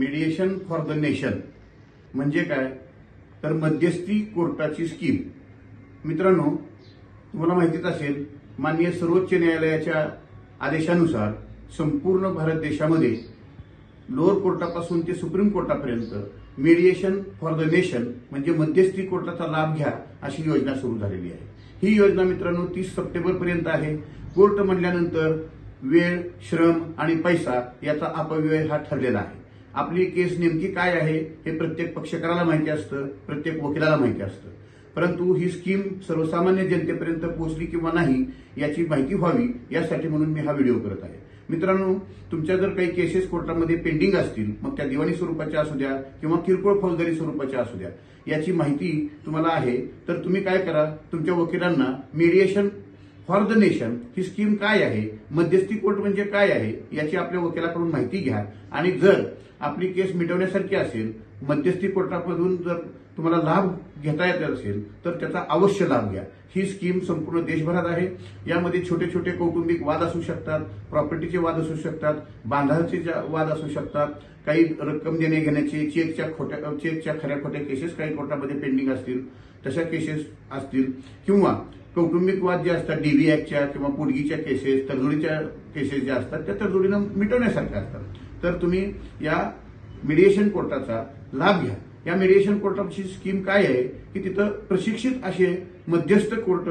Mediation for the nation म्हणजे काय तर मध्यस्थी कोर्टाची स्कीम। मित्रांनो, तुम्हाला माहितीच असेल, माननीय सर्वोच्च न्यायालयाच्या आदेशानुसार संपूर्ण भारत देशामध्ये लोअर कोर्टापासून ते सुप्रीम कोर्टापर्यंत मीडिएशन फॉर द नेशन म्हणजे मध्यस्थी कोर्टाचा लाभ घ्या अशी योजना सुरू झालेली आहे। ही योजना मित्रांनो 30 सप्टेंबर पर्यंत आहे। कोर्ट म्हणल्यानंतर वेळ, श्रम आणि पैसा याचा अपव्यय हा ठरलेला आहे। आपली केस नेमकी काय आहे हे प्रत्येक पक्षकाराला माहिती असतं, प्रत्येक वकिलाला माहिती असतं, परंतु ही स्कीम सर्वसामान्य जनतेपर्यंत पोहोचली किंवा नाही याची माहिती व्हावी यासाठी म्हणून मी हा व्हिडिओ करत आहे। मित्रांनो, तुमच्या जर काही केसेस कोर्टामध्ये पेंडिंग असतील, मग त्या दिवाणी स्वरूपाच्या असू द्या किंवा किरकोळ फौजदारी स्वरूपाच्या असू द्या, याची माहिती तुम्हाला आहे तर तुम्ही काय करा, तुमच्या वकिलांना mediation for the nation he scheme काय आहे, मध्यस्थी कोर्ट म्हणजे काय आहे याची आपल्या वकिलाकडून माहिती घ्या आणि जर आपली केस मिटवण्यासारखी असेल, मध्यस्थी कोर्टामधून जर तुम्हाला लाभ घेता येत असेल तर त्याचा अवश्य लाभ घ्या। ही स्कीम संपूर्ण देशभरात आहे। यामध्ये छोटे छोटे कौटुंबिक वाद असू शकतात, प्रॉपर्टीचे वाद असू शकतात, बांधाचे वाद असू शकतात, काही रक्कम देणे घेण्याचे, चेकच्या खऱ्या खोट्या केसेस काही कोर्टामध्ये पेंडिंग असतील, तशा केसेस असतील किंवा कौटुंबिक वाद जे असतात डीबी ऍक्टच्या किंवा पोटगीच्या केसेस, तडजोडीच्या केसेस ज्या असतात त्या तडजोडीनं मिटवण्यासारख्या असतात, तर तुम्ही या मीडिएशन कोर्टाचा लाभ घ्या। या मीडिएशन कोर्टाची स्कीम काय आहे की तिथं प्रशिक्षित असे मध्यस्थ कोर्ट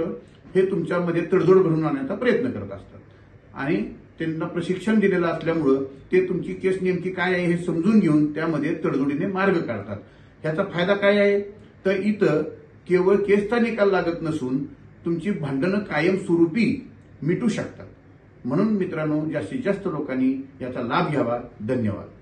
हे तुमच्यामध्ये तडजोड घडवून आणण्याचा प्रयत्न करत असतात आणि त्यांना प्रशिक्षण दिलेलं असल्यामुळं ते तुमची केस नेमकी काय आहे हे समजून घेऊन त्यामध्ये तडजोडीने मार्ग काढतात। ह्याचा फायदा काय आहे तर इथं केवळ केसचा निकाल लागत नसून तुमची भांडणं कायमस्वरूपी मिटू शकतात। म्हणून मित्रांनो, जास्तीत जास्त लोकांनी याचा लाभ घ्यावा। धन्यवाद।